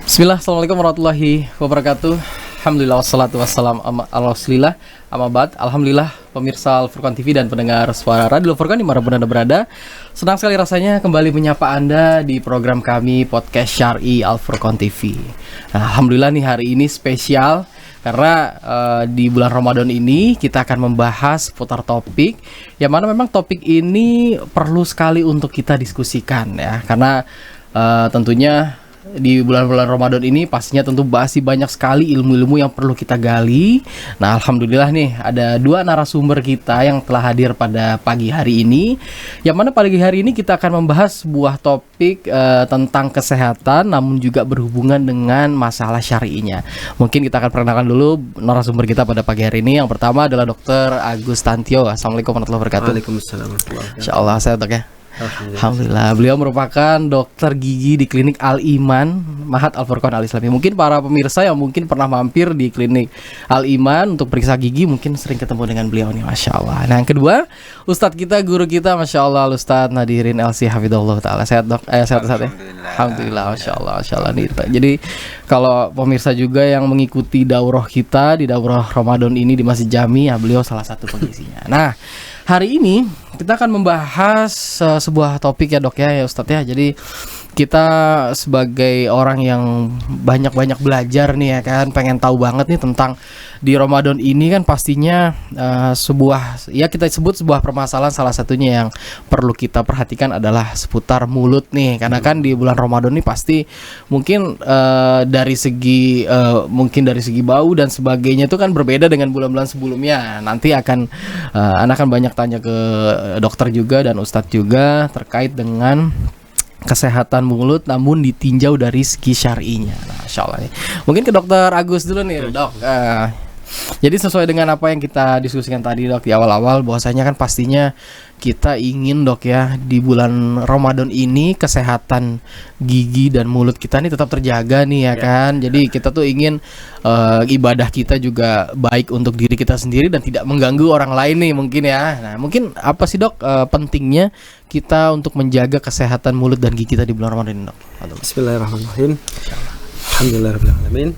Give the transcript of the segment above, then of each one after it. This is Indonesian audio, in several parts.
Bismillah, assalamualaikum warahmatullahi wabarakatuh. Alhamdulillah wassalatu wassalam ala rasulillah. Amma ba'd. Alhamdulillah pemirsa Al-Furqan TV dan pendengar suara Radio Al-Furqan dimanapun Anda berada. Senang sekali rasanya kembali menyapa Anda di program kami Podcast Syar'i Al-Furqan TV. Nah, alhamdulillah nih hari ini spesial karena di bulan Ramadan ini kita akan membahas seputar topik yang mana memang topik ini perlu sekali untuk kita diskusikan ya. Karena tentunya di bulan-bulan Ramadan ini pastinya tentu masih banyak sekali ilmu-ilmu yang perlu kita gali. Nah, alhamdulillah nih ada dua narasumber kita yang telah hadir pada pagi hari ini. Yang mana pagi hari ini kita akan membahas sebuah topik tentang kesehatan namun juga berhubungan dengan masalah syar'inya. Mungkin kita akan perkenalkan dulu narasumber kita pada pagi hari ini. Yang pertama adalah Dr. Agus Tantio. Assalamualaikum warahmatullahi wabarakatuh. Waalaikumsalam warahmatullahi wabarakatuh. Insyaallah sehat Dok ya. Alhamdulillah, beliau merupakan dokter gigi di klinik Al-Iman Mahat Al-Furqan Al-Islami. Mungkin para pemirsa yang mungkin pernah mampir di klinik Al-Iman untuk periksa gigi mungkin sering ketemu dengan beliau nih, Masya Allah. Nah yang kedua, Ustadz kita, guru kita, Masya Allah, Ustadz Nadirin LC Hafidhullah Ta'ala. Sehat Dok? Sehat ya? Alhamdulillah, Masya Allah, Masya Allah nih. Jadi kalau pemirsa juga yang mengikuti daurah kita di daurah Ramadan ini di Masjid Jami, ya beliau salah satu pengisinya. Nah hari ini kita akan membahas sebuah topik ya Dok ya Ustadz ya. Jadi kita sebagai orang yang banyak-banyak belajar nih ya kan, pengen tahu banget nih tentang di Ramadan ini kan pastinya sebuah, ya kita sebut sebuah permasalahan, salah satunya yang perlu kita perhatikan adalah seputar mulut nih. Karena kan di bulan Ramadan ini pasti mungkin dari segi bau dan sebagainya itu kan berbeda dengan bulan-bulan sebelumnya. Nanti akan Anda akan banyak tanya ke dokter juga dan Ustadz juga terkait dengan kesehatan mulut namun ditinjau dari segi syar'inya. Nah, insyaallah nih. Mungkin ke Dokter Agus dulu nih, Dok. Jadi sesuai dengan apa yang kita diskusikan tadi Dok di awal-awal, bahwasanya kan pastinya kita ingin Dok ya di bulan Ramadan ini kesehatan gigi dan mulut kita nih tetap terjaga nih ya kan. Jadi kita tuh ingin ibadah kita juga baik untuk diri kita sendiri dan tidak mengganggu orang lain nih mungkin ya. Nah mungkin apa sih Dok pentingnya kita untuk menjaga kesehatan mulut dan gigi kita di bulan Ramadan ini Dok? Bismillahirrahmanirrahim. Alhamdulillahirrahmanirrahim.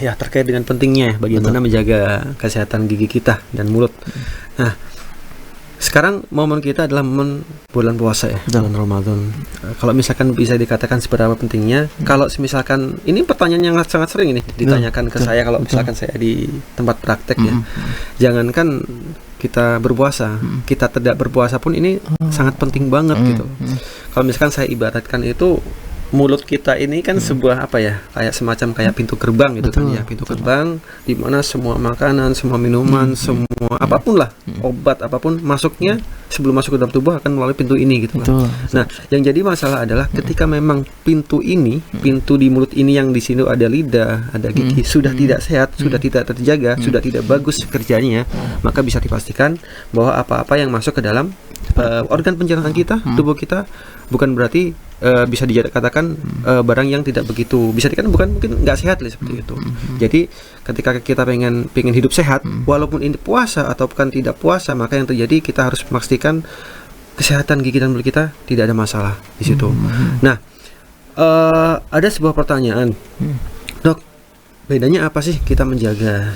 Ya terkait dengan pentingnya bagaimana menjaga kesehatan gigi kita dan mulut. Nah sekarang momen kita adalah momen bulan puasa ya, bulan Ramadan. Kalau misalkan bisa dikatakan seberapa pentingnya, kalau misalkan ini pertanyaan yang sangat sering ini ditanyakan ke saya kalau misalkan saya di tempat praktek ya. Jangankan kita berpuasa, kita tidak berpuasa pun ini sangat penting banget gitu. Kalau misalkan saya ibaratkan itu mulut kita ini kan sebuah apa ya, kayak semacam kayak pintu gerbang gitu kan ya, pintu gerbang di mana semua makanan, semua minuman, semua apapun lah, obat apapun masuknya sebelum masuk ke dalam tubuh akan melalui pintu ini gitu kan. Nah, yang jadi masalah adalah ketika memang pintu ini, pintu di mulut ini yang di sini ada lidah, ada gigi sudah tidak sehat, sudah tidak terjaga, sudah tidak bagus kerjanya, maka bisa dipastikan bahwa apa-apa yang masuk ke dalam organ pencernaan kita, tubuh kita bukan berarti bisa dikatakan barang yang tidak begitu, bisa dikatakan bukan mungkin nggak sehat lah seperti itu. Jadi ketika kita pengen hidup sehat, walaupun ini puasa atau bukan tidak puasa, maka yang terjadi kita harus memastikan kesehatan gigi dan mulut kita tidak ada masalah di situ. Nah, ada sebuah pertanyaan, Dok, bedanya apa sih kita menjaga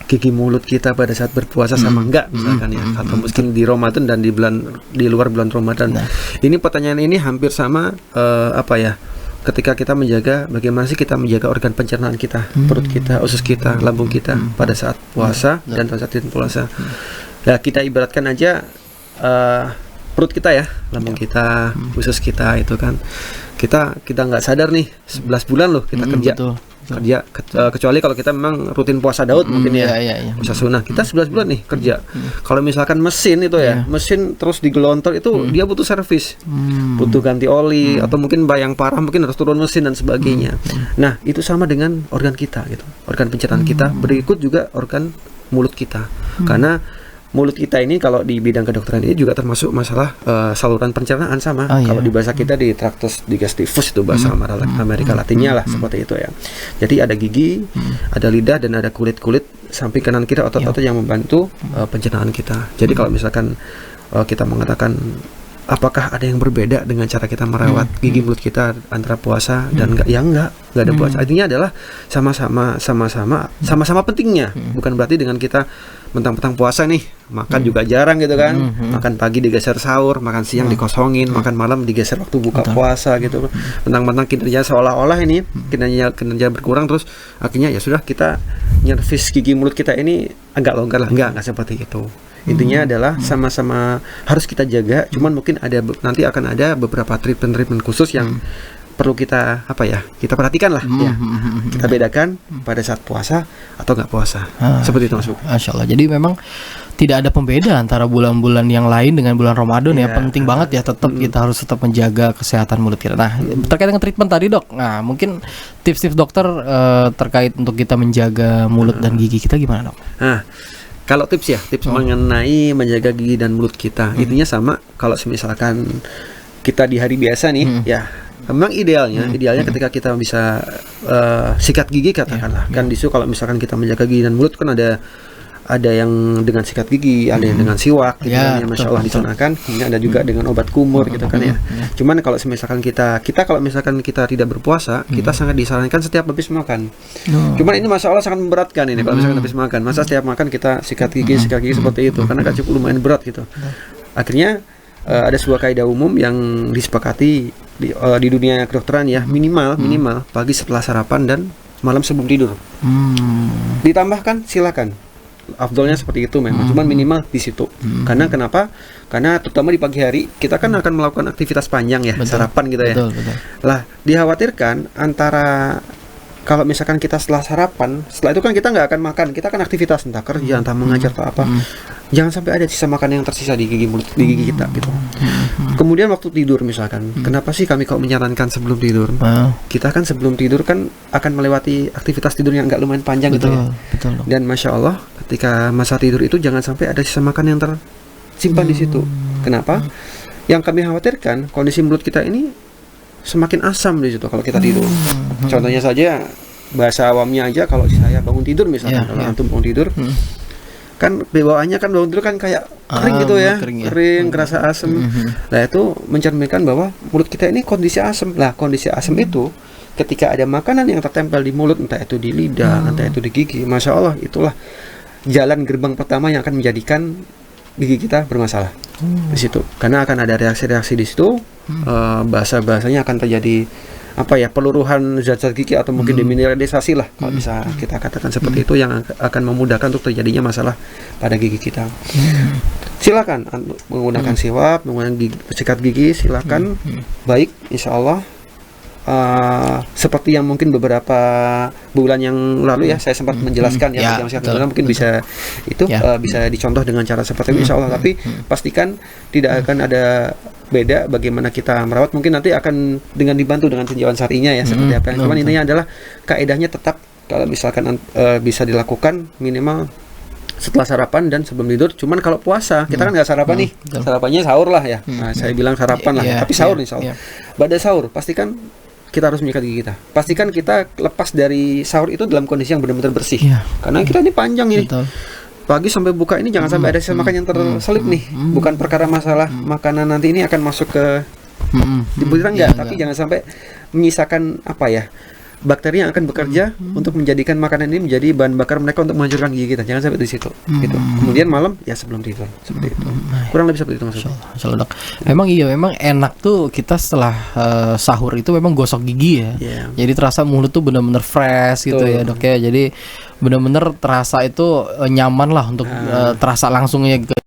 gigi mulut kita pada saat berpuasa sama enggak misalkan ya, atau mungkin di Ramadan dan di luar bulan Ramadan. Ini pertanyaan ini hampir sama apa ya, ketika kita menjaga, bagaimana sih kita menjaga organ pencernaan kita, perut kita, usus kita, lambung kita pada saat puasa dan pada saat tidak puasa. Ya kita ibaratkan aja perut kita ya, lambung kita, usus kita itu kan kita nggak sadar nih 11 bulan loh kita kerja. Kerja kecuali kalau kita memang rutin puasa Daud mungkin ya, puasa sunnah kita 11 bulan nih kerja. Kalau misalkan mesin itu ya, mesin terus digelontor itu dia butuh servis, butuh ganti oli, atau mungkin yang parah mungkin harus turun mesin dan sebagainya. Nah itu sama dengan organ kita gitu, organ pencernaan kita, berikut juga organ mulut kita. Karena mulut kita ini kalau di bidang kedokteran ini juga termasuk masalah saluran pencernaan sama. Kalau di bahasa kita di tractus digestivus itu bahasa Amerika Latinnya lah seperti itu ya. Jadi ada gigi, ada lidah dan ada kulit samping kanan kita, otot-otot yang membantu pencernaan kita. Jadi kalau misalkan kita mengatakan apakah ada yang berbeda dengan cara kita merawat gigi mulut kita antara puasa dan enggak? Ya enggak ada puasa. Artinya adalah sama-sama pentingnya. Bukan berarti dengan kita mentang-mentang puasa nih, makan juga jarang gitu kan. Makan pagi digeser sahur, makan siang dikosongin, makan malam digeser waktu buka puasa gitu. Mentang-mentang kinerja seolah-olah ini kinerja berkurang, terus akhirnya ya sudah kita nyervis gigi mulut kita ini agak longgar lah. Enggak seperti itu. Intinya adalah sama-sama harus kita jaga. Cuman mungkin nanti akan ada beberapa treatment khusus yang perlu kita kita perhatikan lah ya. Kita bedakan pada saat puasa atau nggak puasa. Seperti itu Mas Buk. Masya Allah. Jadi memang tidak ada pembeda antara bulan-bulan yang lain dengan bulan Ramadan ya. Penting banget ya, tetap kita harus tetap menjaga kesehatan mulut kita. Nah, terkait dengan treatment tadi dok, nah mungkin tips-tips dokter terkait untuk kita menjaga mulut dan gigi kita gimana dok? Nah, kalau tips mengenai menjaga gigi dan mulut kita, intinya sama. Kalau misalkan kita di hari biasa nih, ya memang idealnya ketika kita bisa sikat gigi katakanlah. Kan disitu kalau misalkan kita menjaga gigi dan mulut kan ada yang dengan sikat gigi, ada yang dengan siwak gitu kan, ya Masya Allah disunahkan. Ini ada juga dengan obat kumur gitu kan ya. Cuman kalau misalkan kita kalau misalkan kita tidak berpuasa, kita sangat disarankan setiap habis makan. Cuman ini Masya Allah sangat memberatkan ini kalau misalkan habis makan. Masa setiap makan kita sikat gigi seperti itu, karena kan cukup lumayan berat gitu. Akhirnya ada sebuah kaidah umum yang disepakati di dunia kedokteran ya, minimal pagi setelah sarapan dan malam sebelum tidur. Ditambahkan silakan. Afdolnya seperti itu memang, cuman minimal di situ. Karena kenapa? Karena terutama di pagi hari kita kan akan melakukan aktivitas panjang ya, sarapan gitu ya. Betul. Lah, dikhawatirkan antara kalau misalkan kita setelah sarapan, setelah itu kan kita nggak akan makan, kita akan aktivitas entah kerja, entah mengajar atau apa. Jangan sampai ada sisa makanan yang tersisa di gigi kita gitu. Kemudian waktu tidur misalkan, kenapa sih kami kok menyarankan sebelum tidur? Kita kan sebelum tidur kan akan melewati aktivitas tidur yang agak lumayan panjang gitu ya. Betul. Dan Masya Allah, ketika masa tidur itu jangan sampai ada sisa makan yang tersimpan di situ. Kenapa? Yang kami khawatirkan kondisi mulut kita ini semakin asam di situ kalau kita tidur. Contohnya saja, bahasa awamnya aja, kalau saya bangun tidur misalnya, kalau antum bangun tidur, kan bawaannya kan bangun tidur kan kayak kering gitu ya, kering, kerasa asam. Nah itu mencerminkan bahwa mulut kita ini kondisi asam. Lah kondisi asam itu ketika ada makanan yang tertempel di mulut, entah itu di lidah, entah itu di gigi, Masya Allah itulah jalan gerbang pertama yang akan menjadikan gigi kita bermasalah di situ. Karena akan ada reaksi-reaksi di situ, bahasa-bahasanya akan terjadi peluruhan zat-zat gigi atau mungkin demineralisasi lah kalau bisa kita katakan seperti itu, yang akan memudahkan untuk terjadinya masalah pada gigi kita. Silakan menggunakan siwak, menggunakan sikat gigi, silakan. Baik, insya Allah. Seperti yang mungkin beberapa bulan yang lalu ya saya sempat menjelaskan mungkin bisa itu bisa dicontoh dengan cara seperti itu insya Allah. Tapi pastikan tidak akan ada beda bagaimana kita merawat. Mungkin nanti akan dengan dibantu dengan tinjauan syar'inya ya seperti apa. Cuman intinya adalah kaedahnya tetap kalau misalkan bisa dilakukan minimal setelah sarapan dan sebelum tidur. Cuman kalau puasa kita kan nggak sarapan nih, sarapannya sahur lah ya. Nah, saya bilang sarapan lah, tapi sahur insya Allah. Pada sahur pastikan kita harus menyikat gigi kita. Pastikan kita lepas dari sahur itu dalam kondisi yang benar-benar bersih. Karena kita ini panjang ini. Pagi sampai buka ini jangan sampai ada sisa makan yang terselip nih. Bukan perkara masalah makanan nanti ini akan masuk ke dibutuhkan tapi jangan sampai menyisakan bakteri yang akan bekerja untuk menjadikan makanan ini menjadi bahan bakar mereka untuk menghancurkan gigi kita. Jangan sampai di situ. Gitu. Kemudian malam ya sebelum tidur seperti itu. Kurang lebih seperti itu Mas. Dok. Memang enak tuh kita setelah sahur itu memang gosok gigi ya. Jadi terasa mulut tuh benar-benar fresh gitu ya dok ya. Jadi benar-benar terasa itu nyaman lah untuk terasa langsungnya ke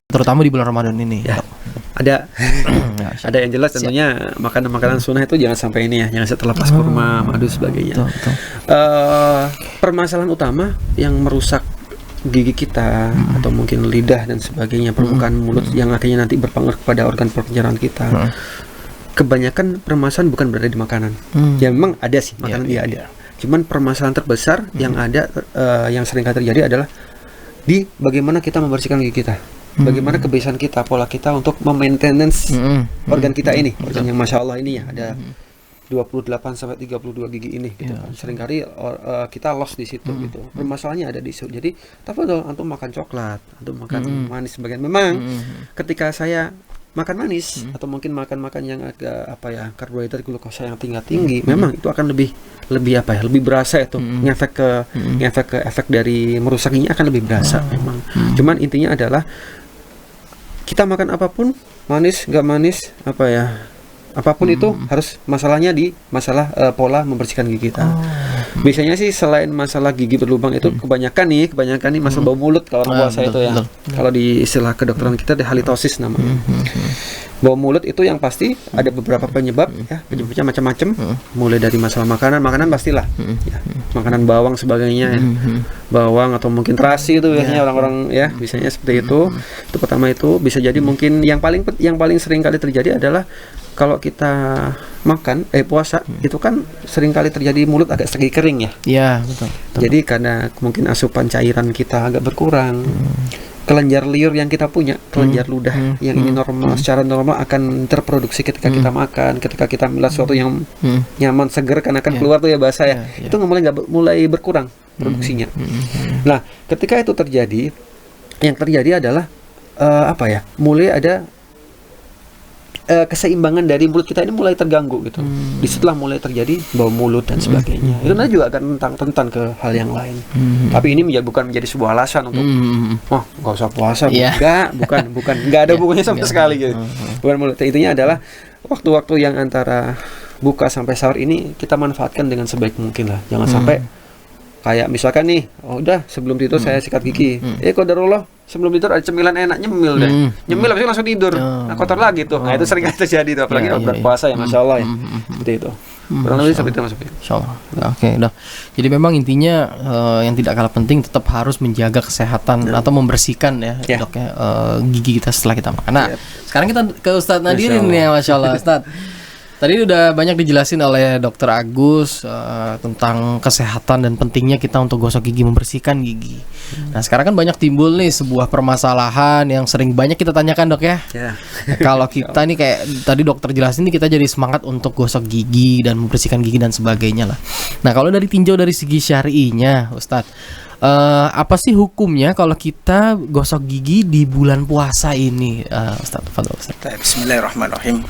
terutama di bulan Ramadan ini. Ada yang jelas tentunya makanan-makanan sunnah itu jangan sampai ini ya, jangan terlepas kurma, madu sebagainya. Permasalahan utama yang merusak gigi kita atau mungkin lidah dan sebagainya, permukaan mulut yang akhirnya nanti berpengaruh kepada organ pencernaan kita. Kebanyakan permasalahan bukan berada di makanan. Ya memang ada sih makanan ada. Cuman permasalahan terbesar yang ada yang sering kali terjadi adalah di bagaimana kita membersihkan gigi kita. Bagaimana kebiasaan kita, pola kita untuk memaintenance organ kita ini, organ yang Masya Allah ini ya ada 28 sampai 32 gigi ini gitu kan. Seringkali kita lost di situ gitu. Permasalahannya ada di situ. Jadi, tafadhol antum makan coklat, antum makan manis sebagian. Memang ketika saya makan manis atau mungkin makan yang agak karbohidrat, glukosa yang tinggi, memang itu akan lebih lebih berasa itu. Ngefek ke efek dari merusak giginya akan lebih berasa memang. Cuman intinya adalah kita makan apapun, manis, nggak manis, apapun itu harus masalahnya di masalah pola membersihkan gigi kita. Biasanya sih selain masalah gigi berlubang itu kebanyakan nih masalah bau mulut kalau orang puasa itu ya. Kalau di istilah kedokteran kita halitosis namanya. Bau mulut itu yang pasti ada beberapa penyebab ya, penyebabnya macam-macam. Mulai dari masalah makanan pastilah. Ya, makanan bawang sebagainya ya. Bawang atau mungkin terasi itu biasanya orang-orang ya, biasanya seperti itu. Itu pertama itu bisa jadi mungkin yang paling sering kali terjadi adalah kalau kita makan puasa itu kan sering kali terjadi mulut agak sedikit kering ya. Iya, betul. Jadi karena mungkin asupan cairan kita agak berkurang. Kelenjar liur yang kita punya, kelenjar ludah yang ini normal, secara normal akan terproduksi ketika kita makan, ketika kita melihat sesuatu yang nyaman, seger kan akan keluar tuh ya bahasa ya. Itu mulai berkurang produksinya. Nah, ketika itu terjadi, yang terjadi adalah mulai ada keseimbangan dari mulut kita ini mulai terganggu gitu. Disitulah mulai terjadi bau mulut dan sebagainya. Itu nanti juga akan rentan ke hal yang lain. Tapi ini bukan menjadi sebuah alasan untuk nggak usah puasa. Nggak ada hubungannya sama sekali gitu. Bukan mulut. Intinya adalah waktu-waktu yang antara buka sampai sahur ini kita manfaatkan dengan sebaik mungkin lah. Jangan sampai kayak misalkan nih, udah sebelum tidur saya sikat gigi. Qadarullah sebelum tidur ada cemilan enak, nyemil deh. Nyemil habis itu langsung tidur. Nah, kotor lagi tuh. Nah, itu sering terjadi tuh, apalagi bulan puasa ya, Masya Allah ya. Seperti itu. Kurang lebih seperti itu Mas. Insyaallah. Oke, udah. Jadi memang intinya yang tidak kalah penting tetap harus menjaga kesehatan atau membersihkan ya, Dok ya, gigi kita setelah kita makan. Nah, sekarang kita ke Ustadz Nadirin nih ya, Masya Allah. Ustadz, tadi udah banyak dijelasin oleh Dokter Agus tentang kesehatan dan pentingnya kita untuk gosok gigi, membersihkan gigi. Nah, sekarang kan banyak timbul nih sebuah permasalahan yang sering banyak kita tanyakan, Dok ya. Kalau kita nih kayak tadi dokter jelasin nih, kita jadi semangat untuk gosok gigi dan membersihkan gigi dan sebagainya lah. Nah, kalau dari tinjau dari segi syar'inya, Ustadz, apa sih hukumnya kalau kita gosok gigi di bulan puasa ini, Ustadz? Fadhol, Ustadz. Bismillahirrahmanirrahim.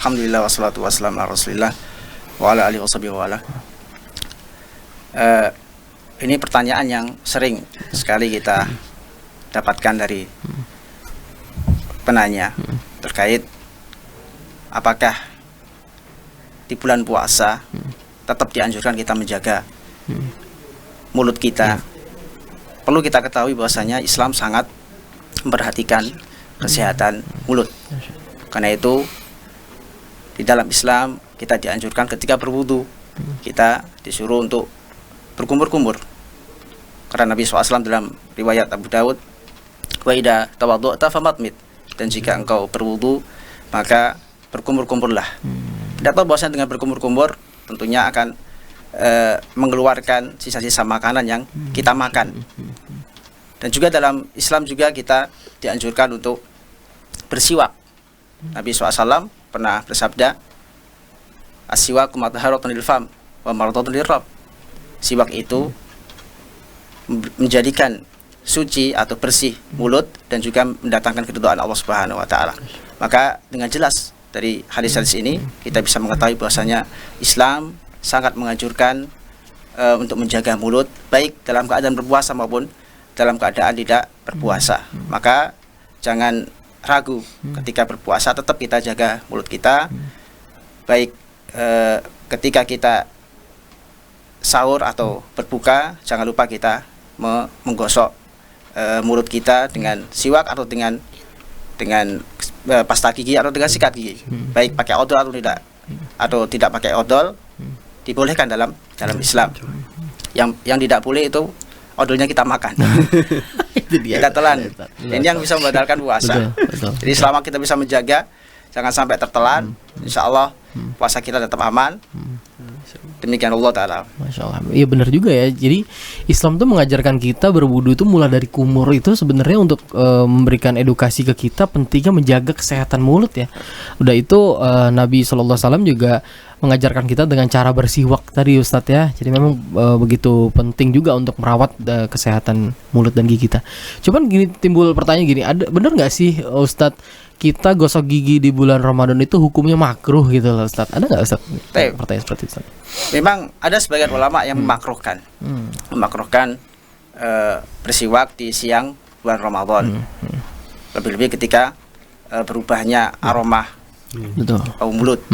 Alhamdulillah wassalatu wassalamu ala Rasulillah wa ala alihi washabihi wa ala. Ini pertanyaan yang sering sekali kita dapatkan dari penanya terkait apakah di bulan puasa tetap dianjurkan kita menjaga mulut kita. Perlu kita ketahui bahwasanya Islam sangat memperhatikan kesehatan mulut. Karena itu di dalam Islam kita dianjurkan ketika berwudu kita disuruh untuk berkumur-kumur. Karena Nabi SAW dalam riwayat Abu Dawud, wa idza tawaddu'ta famatmit, dan jika engkau berwudu maka berkumur-kumurlah. Kita tahu bahwasanya dengan berkumur-kumur tentunya akan mengeluarkan sisa-sisa makanan yang kita makan. Dan juga dalam Islam juga kita dianjurkan untuk bersiwak. Nabi SAW pernah bersabda, as-siwaku mathaharatun lil fam wa mardatun lirrab. Siwak itu menjadikan suci atau bersih mulut dan juga mendatangkan keridhaan Allah Subhanahu wa taala. Maka dengan jelas dari hadis-hadis ini kita bisa mengetahui bahwasanya Islam sangat menganjurkan untuk menjaga mulut baik dalam keadaan berpuasa maupun dalam keadaan tidak berpuasa. Maka jangan ragu ketika berpuasa, tetap kita jaga mulut kita baik ketika kita sahur atau berbuka. Jangan lupa kita menggosok mulut kita dengan siwak atau dengan pasta gigi atau dengan sikat gigi, baik pakai odol atau tidak, atau tidak pakai odol dibolehkan dalam Islam. Yang tidak boleh itu odolnya kita makan. Kita telan. Ini yang bisa membatalkan puasa. Betul. Jadi selama kita bisa menjaga jangan sampai tertelan, insya Allah puasa kita tetap aman. Demikian Allah Ta'ala. Masya Allah. Iya benar juga ya. Jadi Islam tuh mengajarkan kita berwudu itu mulai dari kumur itu sebenarnya untuk memberikan edukasi ke kita pentingnya menjaga kesehatan mulut ya. Udah itu Nabi SAW juga mengajarkan kita dengan cara bersiwak tadi Ustadz ya. Jadi memang begitu penting juga untuk merawat kesehatan mulut dan gigi kita. Cuman gini, timbul pertanyaan gini, ada bener nggak sih Ustadz kita gosok gigi di bulan Ramadan itu hukumnya makruh gitu loh Ustadz? Ada nggak Ustadz pertanyaan seperti itu? Memang ada sebagian ulama yang memakruhkan bersiwak di siang bulan Ramadan. Lebih-lebih ketika berubahnya aroma bau mulut.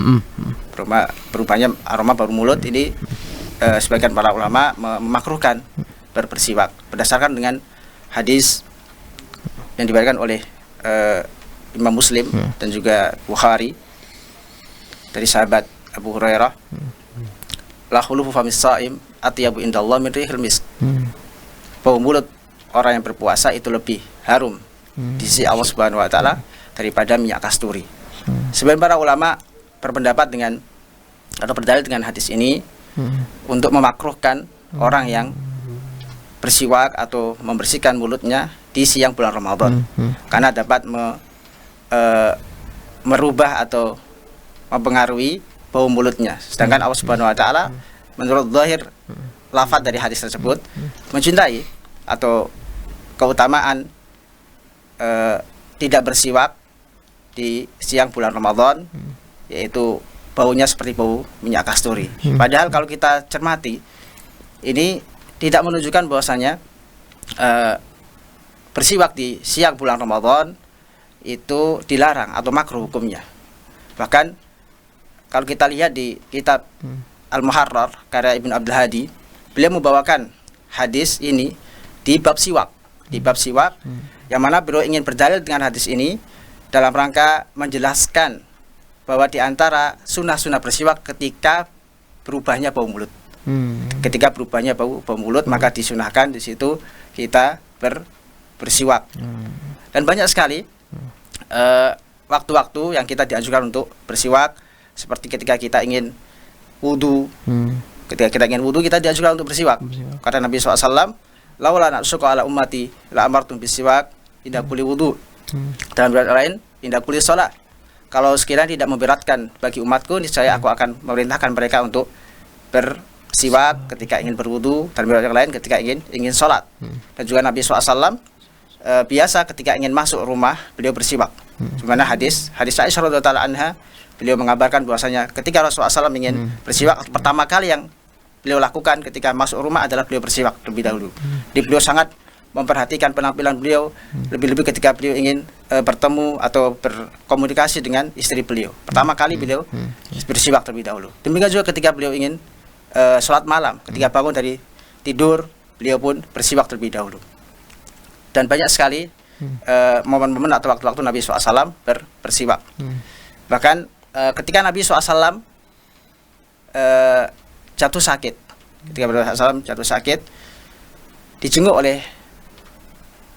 Berubahnya aroma bau mulut ini sebagian para ulama memakruhkan bersiwak berdasarkan dengan hadis yang diberikan oleh Imam Muslim dan juga Bukhari dari sahabat Abu Hurairah, la khulufu famis shaim atyabu indallah min rihil misk. Bau mulut orang yang berpuasa itu lebih harum di sisi Allah Subhanahu wa taala daripada minyak kasturi. Sebagian para ulama berpendapat dengan atau berdalil dengan hadis ini untuk memakruhkan orang yang bersiwak atau membersihkan mulutnya di siang bulan Ramadan karena dapat merubah atau mempengaruhi bau mulutnya. Sedangkan Allah Subhanahu wa taala menurut zahir lafaz dari hadis tersebut mencintai atau keutamaan tidak bersiwak di siang bulan Ramadan, yaitu baunya seperti bau minyak kasturi. Padahal kalau kita cermati, ini tidak menunjukkan bahwasanya bersiwak di siang bulan Ramadan itu dilarang atau makruh hukumnya. Bahkan kalau kita lihat di kitab Al-Muharrar karya Ibn Abdul Hadi, beliau membawakan hadis ini di bab siwak, yang mana beliau ingin berdalil dengan hadis ini dalam rangka menjelaskan bahwa di antara sunnah-sunnah bersiwak ketika berubahnya bau mulut. Ketika berubahnya bau mulut maka disunahkan di situ kita bersiwak. Dan banyak sekali waktu-waktu yang kita dianjurkan untuk bersiwak, seperti ketika kita ingin wudu. Ketika kita ingin wudu kita dianjurkan untuk bersiwak. Kata Nabi SAW, laula nasuqa ala ummati la amartum bisiwak inda kulli wudu. Dalam riwayat lain, inda kulli shalah. Kalau sekiranya tidak memberatkan bagi umatku, niscaya aku akan memerintahkan mereka untuk bersiwak ketika ingin berwudu, dan riwayat yang lain ketika ingin sholat. Dan juga Nabi SAW biasa ketika ingin masuk rumah beliau bersiwak. Dimana hadis Aisyah radhiyallahu anha, beliau mengabarkan bahwasanya ketika Rasulullah SAW ingin bersiwak, pertama kali yang beliau lakukan ketika masuk rumah adalah beliau bersiwak terlebih dahulu. Beliau sangat memperhatikan penampilan beliau, lebih-lebih ketika beliau ingin bertemu atau berkomunikasi dengan istri beliau. Pertama kali beliau bersiwak terlebih dahulu. Demikian juga ketika beliau ingin sholat malam, ketika bangun dari tidur, beliau pun bersiwak terlebih dahulu. Dan banyak sekali momen-momen atau waktu-waktu Nabi SAW bersiwak. Bahkan ketika Nabi SAW jatuh sakit, jatuh sakit, dijenguk oleh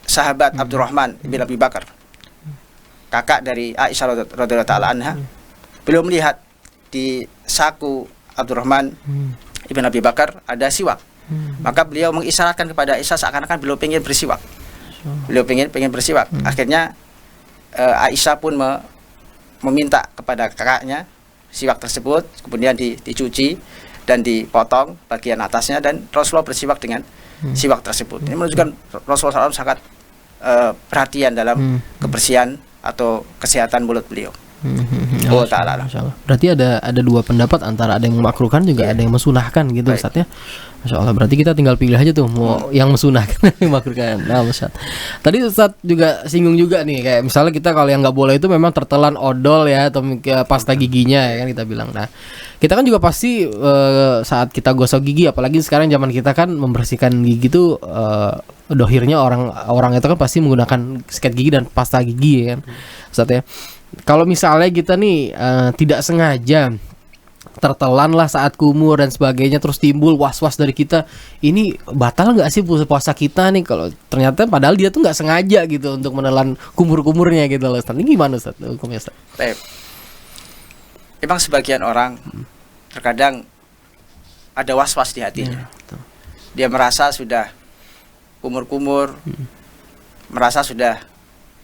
sahabat Abdurrahman bin Abi Bakar, kakak dari Aisyah radhiyallahu taala anha. Beliau melihat di saku Abdurrahman bin Abi Bakar ada siwak. Maka beliau mengisyaratkan kepada Aisyah seakan-akan beliau ingin bersiwak. Beliau pengen bersiwak. Akhirnya Aisyah pun meminta kepada kakaknya siwak tersebut, kemudian dicuci dan dipotong bagian atasnya, dan Rasulullah bersiwak dengan siwak tersebut. Ini menunjukkan Rasulullah SAW sangat perhatian dalam kebersihan atau kesehatan mulut beliau. Oh ta'ala. Berarti ada dua pendapat, antara ada yang memakruhkan juga ada yang mesunahkan gitu Ustaz ya. Masya Allah, berarti kita tinggal pilih aja tuh mau yang mesunahkan yang memakruhkan. Nah Ustaz, tadi Ustaz juga singgung juga nih, kayak misalnya kita kalau yang nggak boleh itu memang tertelan odol ya, atau pasta giginya ya kan kita bilang. Nah kita kan juga pasti saat kita gosok gigi, apalagi sekarang zaman kita kan membersihkan gigi tuh dohirnya orang itu kan pasti menggunakan sikat gigi dan pasta gigi ya kan Ustaz ya. Kalau misalnya kita nih tidak sengaja tertelan lah saat kumur dan sebagainya, terus timbul was-was dari kita, ini batal nggak sih puasa kita nih kalau ternyata padahal dia tuh nggak sengaja gitu untuk menelan kumur-kumurnya gitu loh Ustaz. Ini gimana Ustaz hukumnya Ustaz? Memang sebagian orang terkadang ada was-was di hatinya. Ya, betul. Dia merasa sudah kumur-kumur, merasa sudah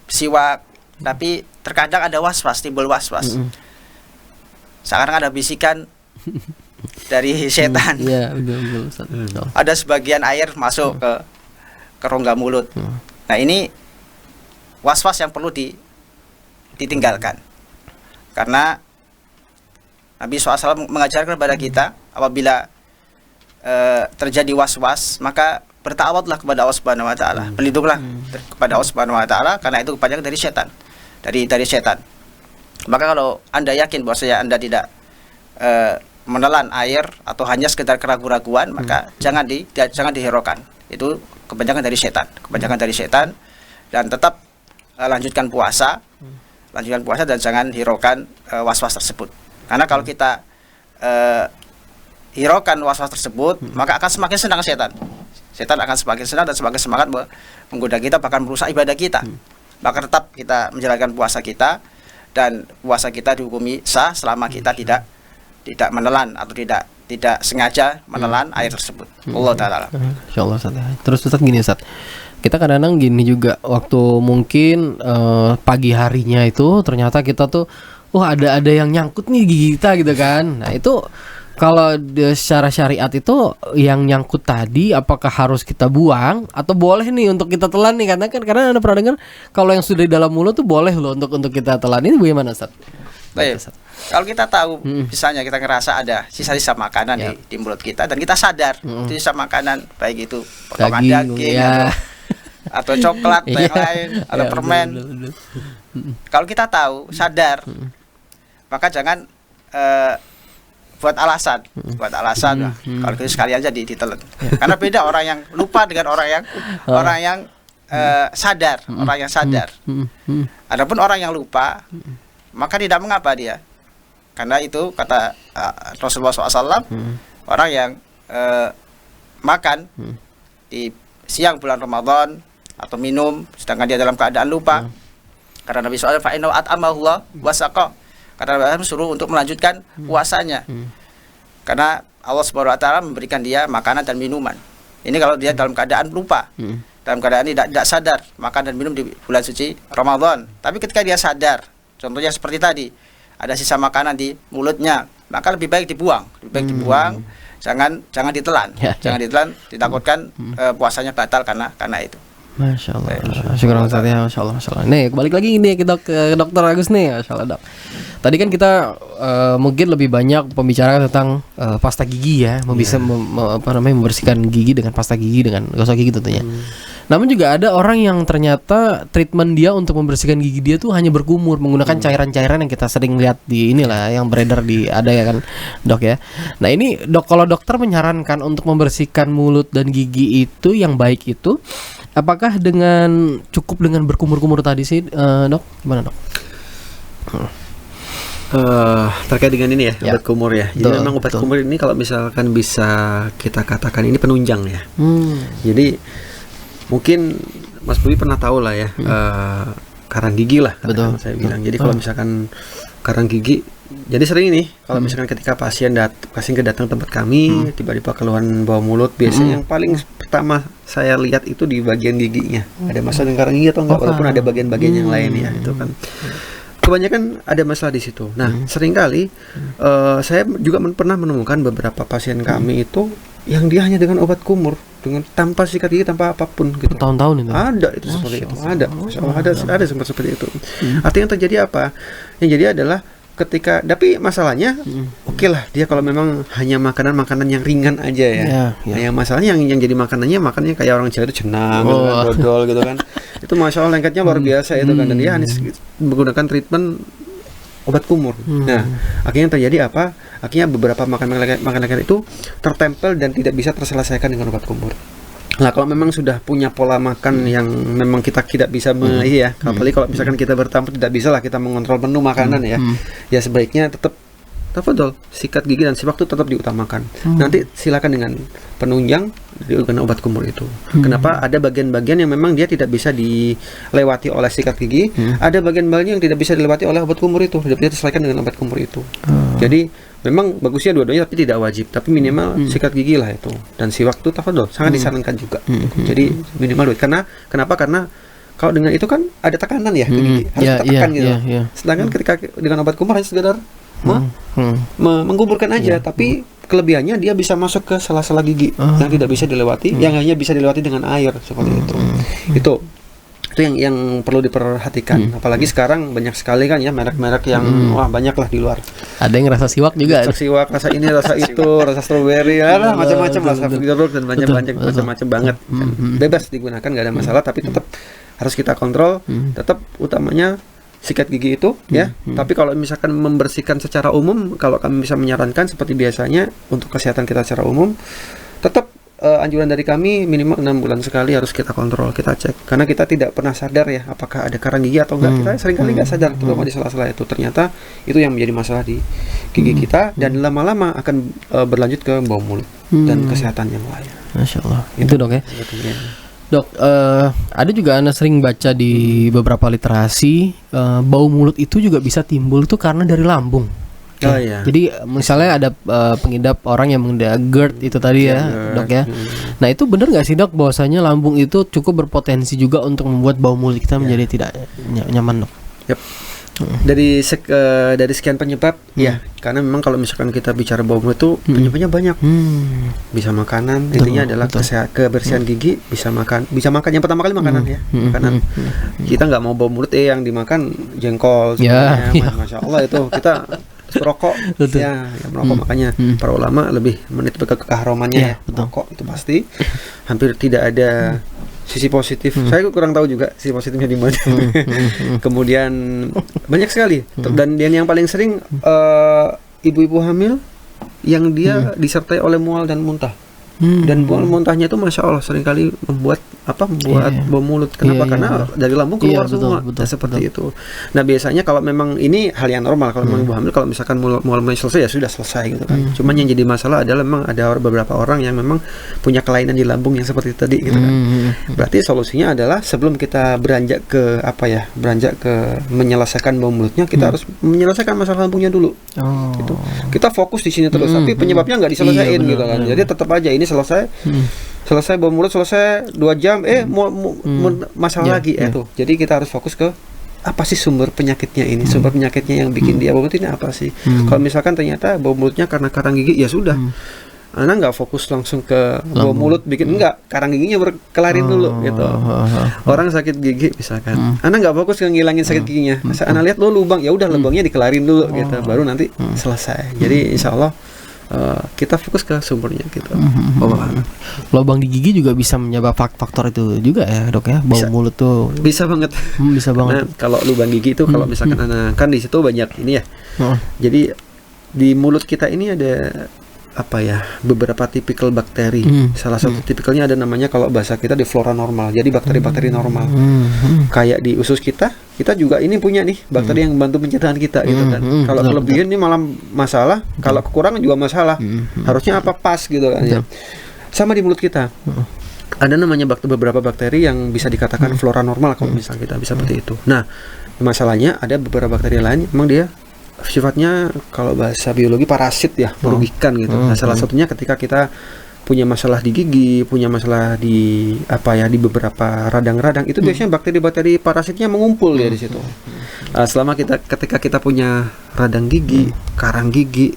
siwak, tapi terkadang ada was-was, timbul was-was. Sekarang ada bisikan dari setan. Iya, betul Ustaz. Ada sebagian air masuk ke rongga mulut. Nah, ini was-was yang perlu ditinggalkan. Karena Nabi SAW mengajarkan kepada kita, apabila terjadi was-was, maka bertawadlah kepada Allah Subhanahu wa taala. Berlindunglah kepada Allah Subhanahu wa taala, karena itu kebanyakan dari setan. Dari setan. Maka kalau Anda yakin bahwasanya Anda tidak menelan air atau hanya sekedar keraguan-raguan, maka jangan dihiraukan. Itu kebanyakan dari setan, dan tetap lanjutkan puasa dan jangan hiraukan was-was tersebut. Karena kalau kita hiraukan was-was tersebut, maka akan semakin senang setan. Setan akan semakin senang dan semakin semangat menggoda kita, bahkan merusak ibadah kita. Maka tetap kita menjalankan puasa kita, dan puasa kita dihukumi sah selama kita tidak menelan atau tidak sengaja menelan air tersebut. Allah taala. Insyaallah Ustaz. Terus Ustaz gini Ustaz. Kita kadang-kadang gini juga, waktu mungkin pagi harinya itu ternyata kita tuh ada yang nyangkut nih gigi kita gitu kan. Nah, itu kalau secara syariat itu yang nyangkut tadi apakah harus kita buang atau boleh nih untuk kita telan nih? Karena Anda pernah dengar kalau yang sudah di dalam mulut tuh boleh loh untuk kita telan. Ini bagaimana Ustaz? Baik. Kalau kita tahu, misalnya kita ngerasa ada sisa-sisa makanan di mulut kita, dan kita sadar itu sisa makanan, baik itu potongan daging atau coklat atau yang lain atau permen. Betul. Kalau kita tahu, sadar, maka jangan buat alasan. Kalau itu sekali aja ditelan. Karena beda orang yang lupa dengan orang yang sadar, Adapun orang yang lupa, maka tidak mengapa dia. Karena itu kata Rasulullah SAW, orang yang makan di siang bulan Ramadan atau minum sedangkan dia dalam keadaan lupa, karena Nabi SAW fa'inau at'amahullah wasaqa, karena Nabi SAW suruh untuk melanjutkan puasanya, karena Allah Subhanahu wa taala memberikan dia makanan dan minuman. Ini kalau dia dalam keadaan lupa, dalam keadaan tidak sadar makan dan minum di bulan suci Ramadan. Tapi ketika dia sadar, contohnya seperti tadi, ada sisa makanan di mulutnya, maka lebih baik dibuang, jangan ditelan, jangan ditelan, ditakutkan puasanya batal karena itu. Masya Allah. Syukur Ustaz ya, Masya Allah. Nih balik lagi ini kita ke Dokter Agus nih, Masya Allah Dok. Tadi kan kita mungkin lebih banyak pembicaraan tentang pasta gigi ya, bisa membersihkan gigi dengan pasta gigi, dengan gosok gigi tentunya. Namun juga ada orang yang ternyata treatment dia untuk membersihkan gigi dia tuh hanya berkumur menggunakan cairan-cairan yang kita sering lihat di inilah yang beredar ada ya kan Dok ya. Nah ini Dok, kalau dokter menyarankan untuk membersihkan mulut dan gigi itu yang baik itu, apakah cukup dengan berkumur-kumur tadi sih Dok? Gimana Dok? Terkait dengan ini ya, obat kumur ya. Jadi memang obat kumur ini kalau misalkan bisa kita katakan ini penunjang ya. Jadi mungkin Mas Bobi pernah tahu lah ya, karang gigi lah saya bilang. Jadi kalau misalkan karang gigi, jadi sering ini kalau misalkan ketika pasien datang tempat kami, tiba-tiba keluhan bau mulut, biasanya yang paling pertama saya lihat itu di bagian giginya. Ada masalah dengan karang gigi atau enggak, walaupun ada bagian-bagian yang lain ya, itu kan. Kebanyakan ada masalah di situ. Nah, seringkali saya juga pernah menemukan beberapa pasien kami itu yang dia hanya dengan obat kumur, dengan tanpa sikat gigi, tanpa apapun gitu. Tahun-tahun itu. Ada itu seperti itu. Ada seperti itu. Artinya yang terjadi apa? Yang jadi adalah ketika, tapi masalahnya oke lah dia kalau memang hanya makanan yang ringan aja ya. Nah, yang masalahnya yang jadi makanannya kayak orang Jawa itu jenang, gitu kan, dodol gitu kan. Itu masya Allah lengketnya luar biasa itu kan, dan dia hanya menggunakan treatment obat kumur. Nah, akhirnya yang terjadi apa? Akhirnya beberapa makanan itu tertempel dan tidak bisa terselesaikan dengan obat kumur. Nah, kalau memang sudah punya pola makan yang memang kita tidak bisa apalagi kalau misalkan kita bertamu tidak bisa lah kita mengontrol menu makanan ya. Ya sebaiknya tetap tafadhol, sikat gigi dan siwak itu tetap diutamakan. Nanti silakan dengan penunjang dengan obat kumur itu. Kenapa? Ada bagian-bagian yang memang dia tidak bisa dilewati oleh sikat gigi, ada bagian-bagian yang tidak bisa dilewati oleh obat kumur itu, tidak bisa diselesaikan dengan obat kumur itu. Jadi memang bagusnya dua-duanya, tapi tidak wajib, tapi minimal sikat gigi lah itu, dan siwak itu tafadhol sangat disarankan juga. Jadi minimal kenapa? Karena kalau dengan itu kan ada tekanan ya ke gigi, harus tekan gitu. Sedangkan ketika dengan obat kumur hanya sekedar mengkuburkan aja, tapi kelebihannya dia bisa masuk ke sela-sela gigi yang tidak bisa dilewati, yang hanya bisa dilewati dengan air seperti itu. Itu yang perlu diperhatikan. Apalagi sekarang banyak sekali kan ya merek-merek yang wah banyak lah di luar. Ada yang rasa siwak juga. Rasa siwak, rasa ini, rasa itu, rasa stroberi, macam-macam, rasa jeruk dan macam-macam banget. Bebas digunakan, nggak ada masalah, tapi tetap harus kita kontrol. Tetap utamanya sikat gigi itu ya. Tapi kalau misalkan membersihkan secara umum, kalau kami bisa menyarankan seperti biasanya untuk kesehatan kita secara umum, tetap anjuran dari kami minimal 6 bulan sekali harus kita kontrol, kita cek. Karena kita tidak pernah sadar ya apakah ada karang gigi atau enggak. Kita seringkali nggak sadar terutama di sela-sela itu. Ternyata itu yang menjadi masalah di gigi kita, dan lama-lama akan berlanjut ke bau mulut dan kesehatan yang lain. Masya Allah. Itu dok ya. Dok, ada juga Anda sering baca di beberapa literasi, bau mulut itu juga bisa timbul tuh karena dari lambung. Oh iya. Jadi misalnya ada pengidap orang yang mengidap GERD itu tadi ya, dok ya. Nah itu benar nggak sih dok, bahwasanya lambung itu cukup berpotensi juga untuk membuat bau mulut kita menjadi tidak nyaman, dok? Yep. Dari sekian penyebab ya, karena memang kalau misalkan kita bicara bau mulut itu penyebabnya banyak. Bisa makanan, intinya adalah kebersihan gigi, bisa makan yang pertama kali makanan ya, makanan. Kita nggak mau bau mulut yang dimakan jengkol, masya Allah itu kita merokok ya merokok, makanya para ulama lebih meniti ke keharumannya ya, merokok itu pasti hampir tidak ada sisi positif. Saya kurang tahu juga sisi positifnya di mana. Kemudian banyak sekali, dan yang paling sering ibu-ibu hamil yang dia disertai oleh mual dan muntah. Dan mual muntahnya itu masya Allah seringkali membuat bau mulut. Kenapa? Karena dari lambung keluar semua. Seperti itu. Nah biasanya kalau memang ini hal yang normal, kalau memang ibu hamil, kalau misalkan mual-mualnya selesai ya sudah selesai gitu kan. Cuman yang jadi masalah adalah memang ada beberapa orang yang memang punya kelainan di lambung yang seperti tadi gitu kan. Berarti solusinya adalah sebelum kita beranjak ke menyelesaikan bau mulutnya, kita harus menyelesaikan masalah lambungnya dulu. Gitu. Kita fokus di sini terus, tapi penyebabnya nggak diselesaikan gitu kan. Jadi tetap aja ini selesai bau mulut, selesai 2 jam masalah lagi itu. Jadi kita harus fokus ke apa sih sumber penyakitnya ini, sumber penyakitnya yang bikin dia bau mulut ini apa sih. Kalau misalkan ternyata bau mulutnya karena karang gigi, ya sudah, Anda nggak fokus langsung ke bau mulut bikin, enggak, karang giginya berkelarin dulu gitu. Orang sakit gigi misalkan, Anda nggak fokus ke ngilangin sakit giginya, Anda lihat lubang, ya udah lubangnya dikelarin dulu gitu, baru nanti selesai. Jadi insya Allah kita fokus ke sumbernya gitu. Lubang di gigi juga bisa menyebabkan faktor itu juga ya dok ya, bau mulut tuh bisa banget. Bisa banget. Nah, kalau lubang gigi itu kalau misalkan anak kan di situ banyak ini ya. Jadi di mulut kita ini ada beberapa tipikal bakteri. Salah satu tipikalnya ada namanya, kalau bahasa kita, di flora normal. Jadi bakteri-bakteri normal. Kayak di usus kita juga ini punya nih bakteri yang membantu pencernaan kita gitu kan. Kalau kelebihan ini malah masalah, kalau kekurangan juga masalah. Harusnya pas gitu kan ya. Sama di mulut kita. Ada namanya beberapa bakteri yang bisa dikatakan flora normal kalau misal kita bisa seperti itu. Nah, masalahnya ada beberapa bakteri lain memang dia sifatnya kalau bahasa biologi parasit ya, merugikan gitu. Nah, salah satunya ketika kita punya masalah di gigi, punya masalah di di beberapa radang-radang, itu biasanya bakteri-bakteri parasitnya mengumpul ya di situ. Ketika kita punya radang gigi, karang gigi,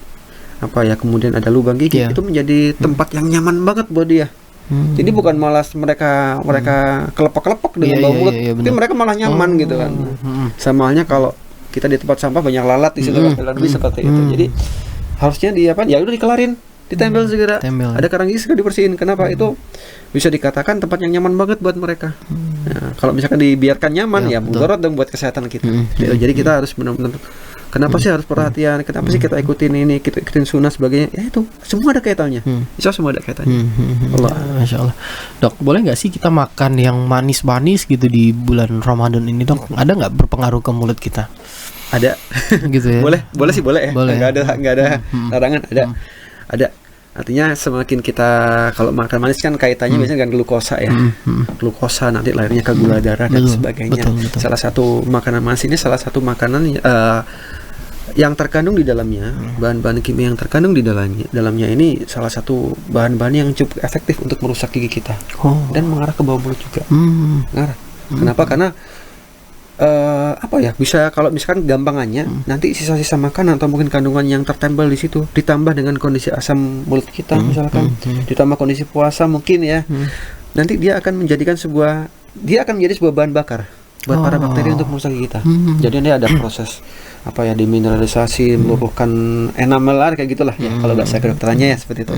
kemudian ada lubang gigi, itu menjadi tempat yang nyaman banget buat dia. Jadi bukan malas mereka kelepok-kelepok dengan bau mulut, tapi mereka malah nyaman gitu kan. Sama halnya kalau kita di tempat sampah banyak lalat di situ, lebih seperti itu. Jadi harusnya ya udah dikelarin, ditempel segera. Ada karang gigi segera dibersihin. Kenapa? Itu bisa dikatakan tempat yang nyaman banget buat mereka. Nah, kalau misalkan dibiarkan nyaman ya mudarat dong buat kesehatan kita. Jadi kita harus benar-benar, kenapa sih harus perhatian? Kenapa sih kita ikutin ini, kita ikutin sunnah sebagainya? Ya itu semua ada kaitannya. Insya Allah semua ada kaitannya. Masya Allah. Dok, boleh nggak sih kita makan yang manis-manis gitu di bulan Ramadan ini dok? Ada nggak berpengaruh ke mulut kita? Ada. Gitu ya. Boleh sih boleh ya. Boleh. Nggak ada larangan, ada. Artinya semakin kita kalau makan manis kan kaitannya biasanya dengan glukosa ya. Glukosa nanti lahirnya ke gula darah dan Betul, sebagainya. betul. Salah satu makanan manis ini salah satu makanan yang terkandung di dalamnya, bahan-bahan kimia yang terkandung di dalamnya ini salah satu bahan-bahan yang cukup efektif untuk merusak gigi kita dan mengarah ke bawah mulut juga. Mengarah. Kenapa? Karena bisa kalau misalkan gampangannya nanti sisa-sisa makanan atau mungkin kandungan yang tertempel di situ ditambah dengan kondisi asam mulut kita misalkan ditambah kondisi puasa mungkin ya nanti dia akan menjadi sebuah bahan bakar buat para bakteri untuk merusak gigi kita. Jadi dia ada proses demineralisasi, meluruhkan enamel kayak gitulah ya kalau bahasa kedokterannya ya seperti itu.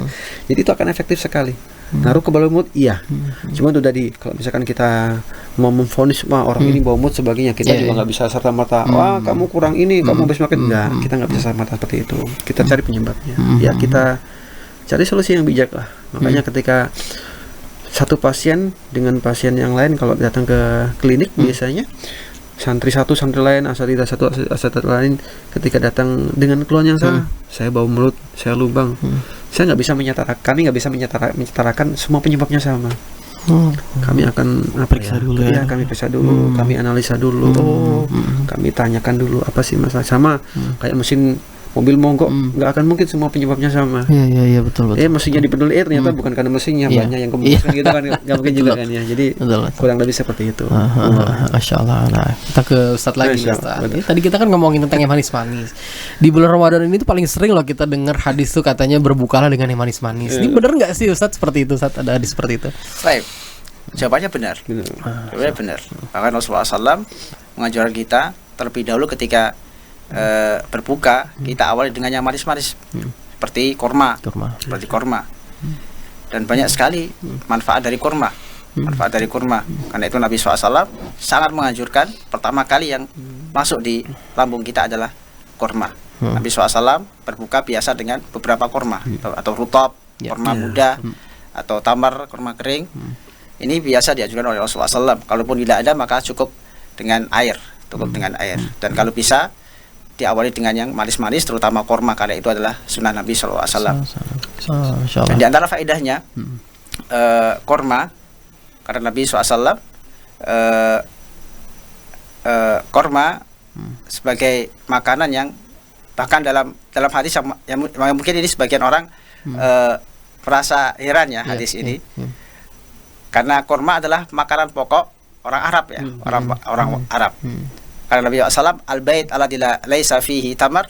Jadi itu akan efektif sekali. Ngaruh ke bawah mulut, iya. Cuma itu tadi kalau misalkan kita mau memvonis orang ini bawah mulut sebagainya, kita juga nggak bisa serta-merta kamu kurang ini, kamu habis makan kita nggak bisa serta-merta seperti itu. Kita cari penyebabnya. Ya kita cari solusi yang bijak lah. Makanya ketika satu pasien dengan pasien yang lain kalau datang ke klinik biasanya santri satu, santri lain, asatidz satu, asatidz lain ketika datang dengan keluhan yang sama, saya bau mulut, saya lubang, saya nggak bisa menyetarakan semua penyebabnya sama. Kami akan periksa dulu ya. Kami periksa dulu, kami analisa dulu, kami tanyakan dulu apa sih masalah sama kayak mesin mobil mogok nggak akan mungkin semua penyebabnya sama. Iya betul. Mesinnya dipeduli ternyata bukan karena mesinnya banyak yang kemudian gitu kan nggak mungkin juga kan ya. Jadi kurang lebih seperti itu. Masya Allah. Nah, kita ke Ustadz lagi. Ustadz. Tadi kita kan ngomongin tentang yang manis-manis. Di bulan Ramadan ini tuh paling sering loh kita dengar hadis tuh katanya berbukalah dengan yang manis-manis. Ini bener nggak sih Ustadz seperti itu? Ustadz ada hadis seperti itu? Baik. Jawabannya benar. Jawabannya benar. Bahkan Rasulullah SAW mengajarkan kita terlebih dahulu ketika berbuka kita awali dengan yang manis-manis seperti korma. Dan banyak sekali manfaat dari korma. Karena itu Nabi SAW sangat menganjurkan pertama kali yang masuk di lambung kita adalah korma. Nabi SAW berbuka biasa dengan beberapa korma atau rutab, korma muda atau tamar, korma kering. Ini biasa diajukan oleh Rasulullah SAW. Kalaupun tidak ada maka cukup dengan air. Dan kalau bisa diawali dengan yang manis-manis terutama korma karena itu adalah sunnah Nabi SAW. Dan di antara faedahnya korma karena Nabi SAW korma sebagai makanan yang bahkan dalam hadis yang mungkin ini sebagian orang merasa heran ya hadis ini karena korma adalah makanan pokok orang Arab ya orang Arab. Karena Nabi SAW al-bait alladzi laisa fihi tamar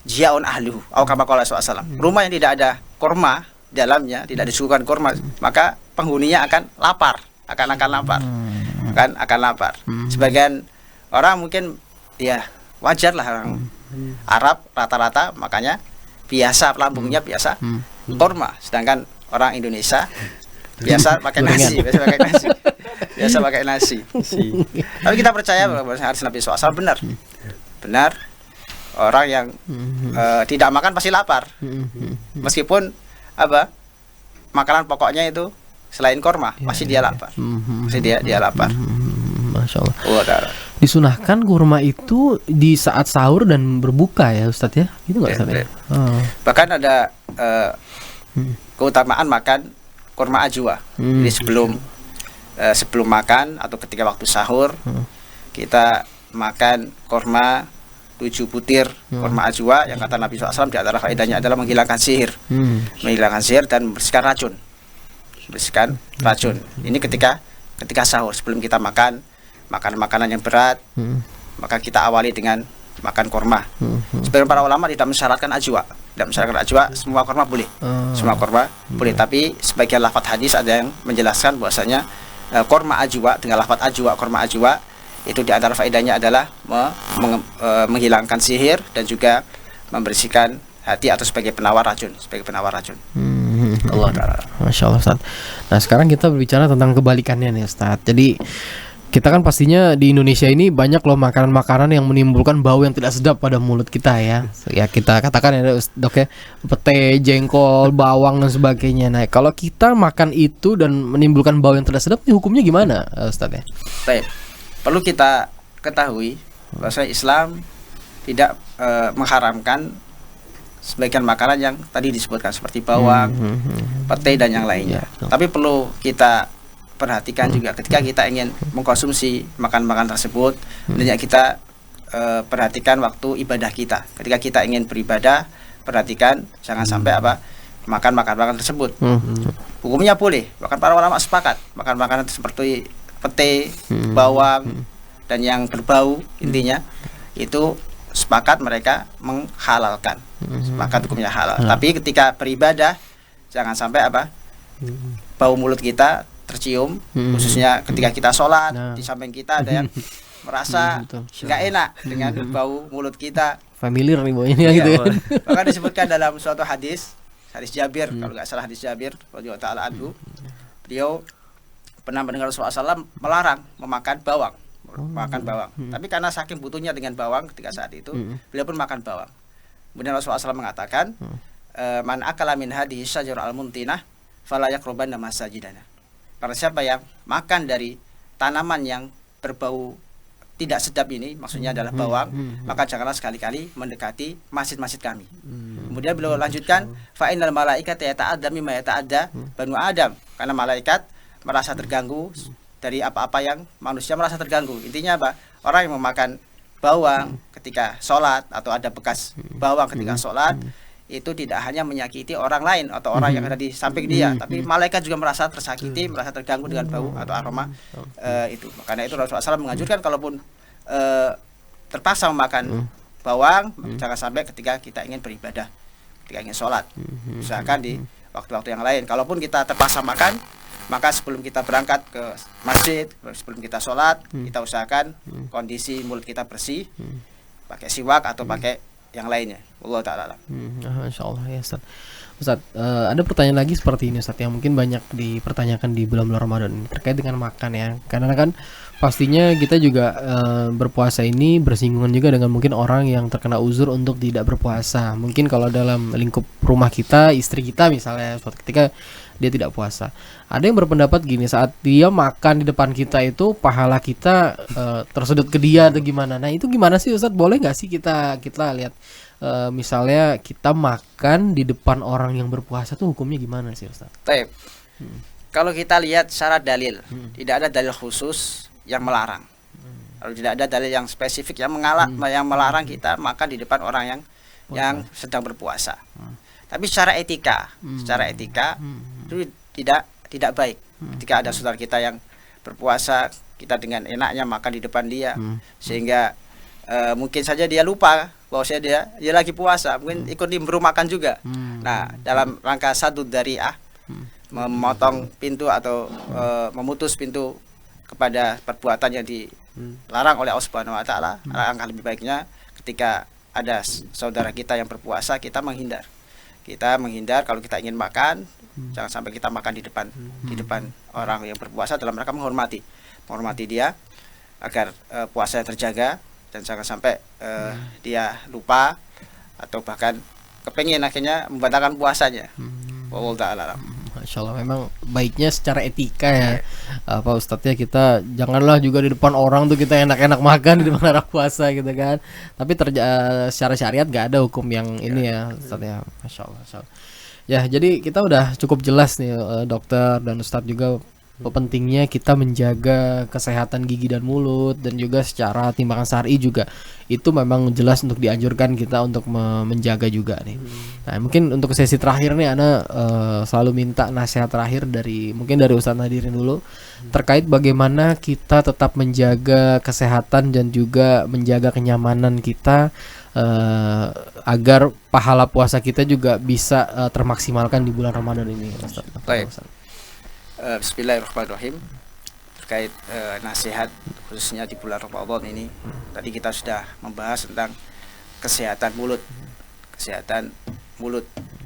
jia'un ahluhu atau kama qala SAW. Rumah yang tidak ada korma di dalamnya, tidak disuguhkan korma, maka penghuninya akan lapar. Sebagian orang mungkin ya wajar lah orang Arab rata-rata makanya biasa lambungnya biasa korma, sedangkan orang Indonesia biasa pakai nasi. Tapi kita percaya bahwa hadis Nabi SAW benar. Orang yang tidak makan pasti lapar. Meskipun makanan pokoknya itu selain korma, pasti dia lapar. Dia lapar. Masya Allah. Disunahkan kurma itu di saat sahur dan berbuka ya Ustadz ya? Itu nggak Ustadz ya? Bahkan ada keutamaan makan kurma ajwa. Jadi sebelum makan atau ketika waktu sahur kita makan kurma 7 butir kurma ajwa yang kata Nabi SAW di antara faedahnya adalah menghilangkan sihir dan membersihkan racun. Ini ketika sahur sebelum kita makan makanan yang berat maka kita awali dengan makan kurma. Sebagian para ulama tidak mensyaratkan ajwa. Semua kurma boleh. Tapi sebagian lafaz hadis ada yang menjelaskan bahwasanya kurma ajwa dengan lafaz kurma ajwa itu di antara faedahnya adalah menghilangkan sihir dan juga membersihkan hati atau sebagai penawar racun. Allah Ta'ala. Masya Allah Ustaz. Nah sekarang kita berbicara tentang kebalikannya nih Ustaz. Jadi kita kan pastinya di Indonesia ini banyak loh makanan-makanan yang menimbulkan bau yang tidak sedap pada mulut kita ya. Ya kita katakan ya dok ya, pete, jengkol, bawang dan sebagainya. Nah kalau kita makan itu dan menimbulkan bau yang tidak sedap, ini hukumnya gimana Ustaz ya? Baik, perlu kita ketahui bahwa Islam tidak mengharamkan sebagian makanan yang tadi disebutkan seperti bawang, pete dan yang lainnya. Tapi perlu kita perhatikan juga ketika kita ingin mengkonsumsi makan-makan tersebut, hendaknya kita perhatikan waktu ibadah kita. Ketika kita ingin beribadah, perhatikan jangan sampai makan makanan tersebut. Hukumnya boleh, bahkan para ulama sepakat makan makanan seperti pete, bawang dan yang berbau, intinya itu sepakat mereka menghalalkan. Sepakat hukumnya halal. Tapi ketika beribadah jangan sampai bau mulut kita tercium, khususnya ketika kita sholat, di samping kita ada yang merasa nggak enak dengan bau mulut kita. Familiar nih baunya gitu kan. Maka disebutkan dalam suatu hadis Jabir, kalau nggak salah hadis Jabir radhiyallahu taala anhu, beliau pernah mendengar Rasulullah SAW melarang memakan bawang. Tapi karena saking butuhnya dengan bawang ketika saat itu, beliau pun makan bawang. Kemudian Rasulullah SAW mengatakan, man akala min hadhihi syajarah al-muntinah fala yaqrubanna masajidana. Para siapa yang makan dari tanaman yang berbau tidak sedap ini, maksudnya adalah bawang, maka janganlah sekali-kali mendekati masjid-masjid kami. Kemudian beliau lanjutkan, fa innal malaikata yata'adda mimma yata'adda banu Adam, karena malaikat merasa terganggu dari apa-apa yang manusia merasa terganggu. Intinya orang yang memakan bawang ketika sholat atau ada bekas bawang ketika sholat, itu tidak hanya menyakiti orang lain atau orang yang ada di samping dia, tapi malaikat juga merasa tersakiti, merasa terganggu dengan bau atau aroma itu. Karena itu Rasulullah SAW menganjurkan kalaupun terpaksa memakan bawang, jangan sampai ketika kita ingin beribadah, ketika ingin sholat. Usahakan di waktu-waktu yang lain. Kalaupun kita terpaksa makan, maka sebelum kita berangkat ke masjid, sebelum kita sholat, kita usahakan kondisi mulut kita bersih, pakai siwak atau pakai yang lainnya. Wallahu ta'ala. Insyaallah ya Ustaz. Ustaz, ada pertanyaan lagi seperti ini Ustaz, yang mungkin banyak dipertanyakan di bulan-bulan Ramadan ini terkait dengan makan ya. Karena kan pastinya kita juga berpuasa ini bersinggungan juga dengan mungkin orang yang terkena uzur untuk tidak berpuasa. Mungkin kalau dalam lingkup rumah kita, istri kita misalnya suatu ketika dia tidak puasa. Ada yang berpendapat gini, saat dia makan di depan kita itu pahala kita tersedot ke dia atau gimana. Nah, itu gimana sih Ustaz? Boleh nggak sih kita lihat misalnya kita makan di depan orang yang berpuasa tuh hukumnya gimana sih Ustaz? Baik. Kalau kita lihat secara dalil, tidak ada dalil khusus yang melarang. Kalau tidak ada dalil yang spesifik yang melarang kita makan di depan orang yang sedang berpuasa. Tapi secara etika itu tidak baik. Ketika ada saudara kita yang berpuasa, kita dengan enaknya makan di depan dia, sehingga mungkin saja dia lupa bahwasanya dia lagi puasa, mungkin ikut diburu makan juga. Nah, dalam rangka sadud dari'ah, memotong pintu atau memutus pintu kepada perbuatan yang dilarang oleh Allah Subhanahu wa taala, alangkah lebih baiknya ketika ada saudara kita yang berpuasa, kita menghindar. Kalau kita ingin makan, jangan sampai kita makan di depan orang yang berpuasa, dalam rangka menghormati dia agar puasanya terjaga, dan jangan sampai dia lupa atau bahkan kepengin akhirnya membatalkan puasanya. Wallahu ta'ala. Masya Allah, memang baiknya secara etika ya Pak Ustadz ya, kita janganlah juga di depan orang tuh kita enak-enak makan di depan orang puasa gitu kan. Tapi secara syariat gak ada hukum yang ini ya Ustadz ya. Masya Allah. Ya, jadi kita udah cukup jelas nih dokter dan Ustadz juga pentingnya kita menjaga kesehatan gigi dan mulut, dan juga secara timbangan syar'i juga itu memang jelas untuk dianjurkan kita untuk menjaga juga nih. Nah, mungkin untuk sesi terakhir nih Ana selalu minta nasihat terakhir dari Ustaz Nadirin dulu terkait bagaimana kita tetap menjaga kesehatan dan juga menjaga kenyamanan kita agar pahala puasa kita juga bisa termaksimalkan di bulan Ramadan ini, Ustaz. Baik. Bismillahirrahmanirrahim. Terkait nasihat khususnya di bulan Ramadan ini, tadi kita sudah membahas tentang kesehatan mulut.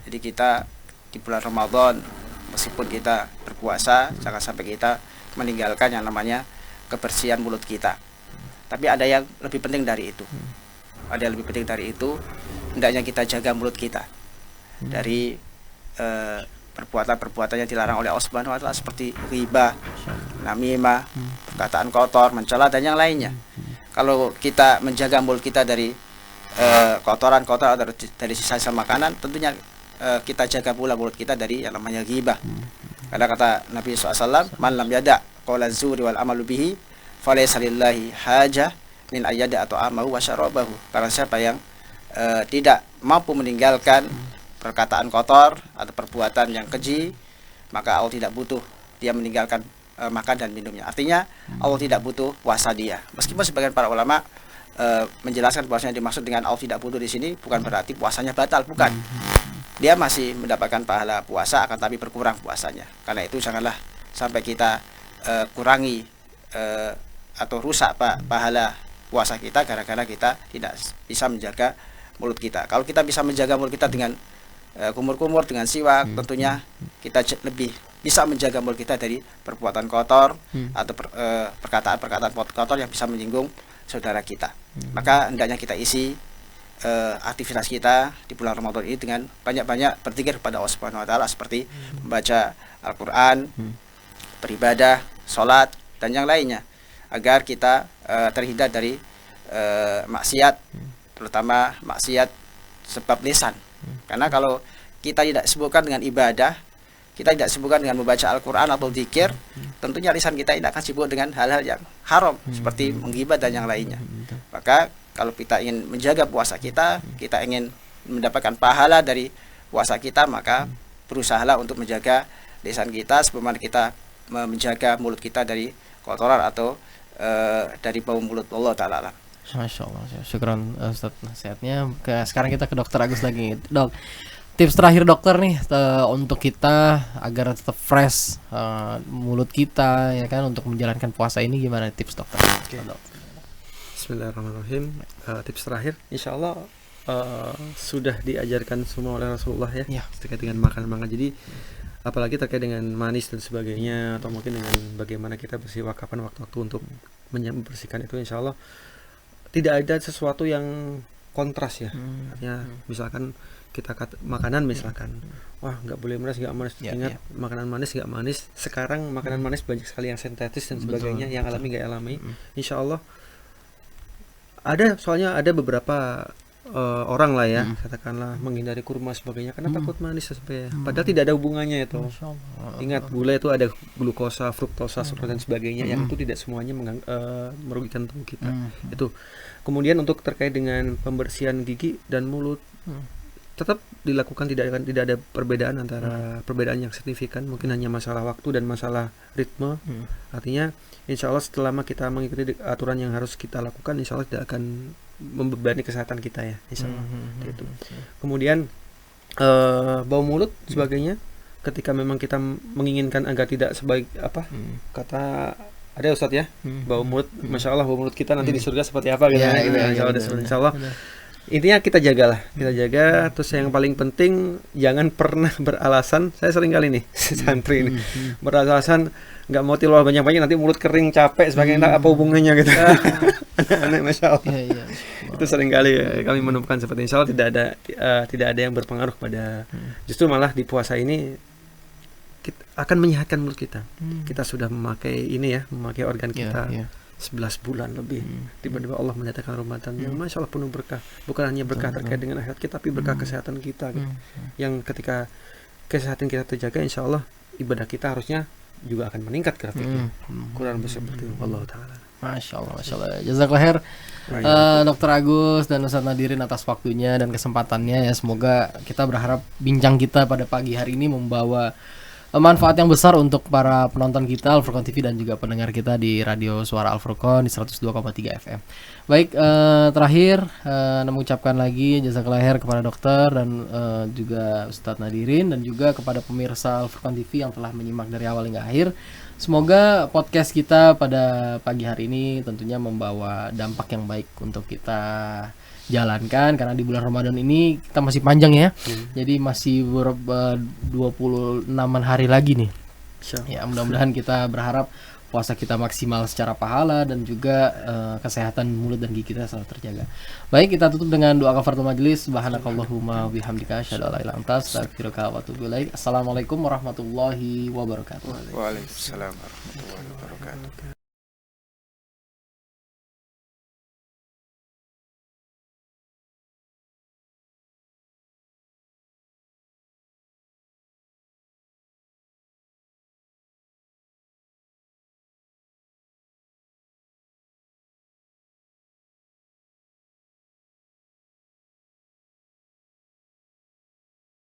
Jadi kita di bulan Ramadan, meskipun kita berpuasa, jangan sampai kita meninggalkan yang namanya kebersihan mulut kita. Tapi ada yang lebih penting dari itu. Hendaknya kita jaga mulut kita dari perbuatan-perbuatan yang dilarang oleh Allah Subhanahu wa taala, seperti riba, namimah, perkataan kotor, mencela dan yang lainnya. Kalau kita menjaga mulut kita dari kotoran-kotoran dari sisa-sisa makanan, tentunya kita jaga pula mulut kita dari yang namanya ghibah. Karena kata Nabi SAW, man lam yada qawla zuri wal amalu bihi falaysa lillahi hajah min ayyada atau amahu wa syarabahu. Karena siapa yang tidak mampu meninggalkan perkataan kotor atau perbuatan yang keji, maka Allah tidak butuh dia meninggalkan makan dan minumnya. Artinya Allah tidak butuh puasa dia. Meskipun sebagian para ulama menjelaskan bahwasanya dimaksud dengan Allah tidak butuh di sini bukan berarti puasanya batal, bukan. Dia masih mendapatkan pahala puasa, akan tapi berkurang puasanya. Karena itu janganlah sampai kita kurangi atau rusak pahala puasa kita gara-gara kita tidak bisa menjaga mulut kita. Kalau kita bisa menjaga mulut kita dengan kumur-kumur, dengan siwak, tentunya kita lebih bisa menjaga mulut kita dari perbuatan kotor atau perkataan-perkataan kotor yang bisa menyinggung saudara kita. Maka hendaknya kita isi aktivitas kita di bulan Ramadan ini dengan banyak-banyak berzikir kepada Allah Subhanahu wa taala, seperti membaca Al-Qur'an, beribadah, sholat dan yang lainnya, agar kita terhindar dari maksiat, terutama maksiat sebab lisan. Karena kalau kita tidak sibukkan dengan ibadah, kita tidak sibukkan dengan membaca Al-Qur'an atau zikir, tentunya lisan kita tidak akan sibuk dengan hal-hal yang haram seperti menggibah dan yang lainnya. Maka kalau kita ingin menjaga puasa kita ingin mendapatkan pahala dari puasa kita, maka berusahalah untuk menjaga lisan kita sebagaimana kita menjaga mulut kita dari kotoran atau dari bau mulut. Allah taala. Masya Allah, syukran Ustaz nasihatnya. Sekarang kita ke Dokter Agus lagi. Dok, tips terakhir dokter nih untuk kita agar tetap fresh mulut kita ya kan untuk menjalankan puasa ini, gimana tips dokter? Okay. Bismillahirrahmanirrahim. Tips terakhir, insya Allah sudah diajarkan semua oleh Rasulullah ya. Terkait dengan makan. Jadi apalagi terkait dengan manis dan sebagainya, atau mungkin dengan bagaimana kita bersiwak kapan waktu-waktu untuk membersihkan itu, insya Allah tidak ada sesuatu yang kontras ya. Artinya misalkan kita makanan misalkan, wah nggak boleh manis, nggak manis. Ingat makanan manis nggak manis. Sekarang makanan manis banyak sekali yang sintetis dan sebagainya, yang alami nggak alami. Insya Allah ada, soalnya ada beberapa orang lah ya, katakanlah menghindari kurma sebagainya karena takut manis sampai, padahal tidak ada hubungannya itu. Ingat, gula itu ada glukosa, fruktosa, sukralos dan sebagainya, yang itu tidak semuanya merugikan tubuh kita. Itu. Kemudian untuk terkait dengan pembersihan gigi dan mulut, tetap dilakukan, tidak ada perbedaan antara perbedaan yang signifikan, mungkin hanya masalah waktu dan masalah ritme. Artinya insya Allah selama kita mengikuti aturan yang harus kita lakukan, insya Allah tidak akan membebani kesehatan kita ya, insya Allah. Itu. Kemudian bau mulut sebagainya, ketika memang kita menginginkan agar tidak sebaik apa kata ada Ustadz ya, bau mulut, masya Allah bau mulut kita nanti di surga seperti apa gitu, insya Allah. Intinya kita jagalah, kita jaga. Terus yang paling penting jangan pernah beralasan. Saya sering kali nih santri ini beralasan nggak mau tilawah banyak-banyak nanti mulut kering, capek sebagainya, apa hubungannya gitu. Aneh, masya Allah. Itu sering kali kami menemukan seperti, insya Allah tidak ada yang berpengaruh pada, justru malah di puasa ini kita akan menyehatkan mulut kita. Kita sudah memakai ini ya, memakai organ kita 11 bulan lebih, tiba-tiba Allah menyatakan Ramadan yang masya Allah penuh berkah, bukan hanya berkah terkait dengan akhirat kita, tapi berkah kesehatan kita gitu. Yang ketika kesehatan kita terjaga, insya Allah ibadah kita harusnya juga akan meningkat grafiknya. Kurang lebih seperti itu. Allah taala. Masya Allah, masya Allah. Jazakallah khair Dokter Agus dan Ustaz Nadirin atas waktunya dan kesempatannya ya. Semoga kita berharap bincang kita pada pagi hari ini membawa manfaat yang besar untuk para penonton kita Al Furqan TV dan juga pendengar kita di Radio Suara Al Furqan di 102,3 FM. Baik, terakhir mengucapkan lagi jazakallahu khair kepada dokter dan juga Ustadz Nadirin dan juga kepada pemirsa Al Furqan TV yang telah menyimak dari awal hingga akhir. Semoga podcast kita pada pagi hari ini tentunya membawa dampak yang baik untuk kita jalankan, karena di bulan Ramadan ini kita masih panjang ya. Jadi masih beberapa 26-an hari lagi nih. Ya, mudah-mudahan kita berharap puasa kita maksimal secara pahala dan juga kesehatan mulut dan gigi kita selalu terjaga. Baik, kita tutup dengan doa kafaratul majelis. Subhanakallahumma bihamdika asyhadu an la ilaha illa anta astaghfiruka wa atubu ilaik. Assalamualaikum warahmatullahi wabarakatuh. Waalaikumsalam warahmatullahi wabarakatuh.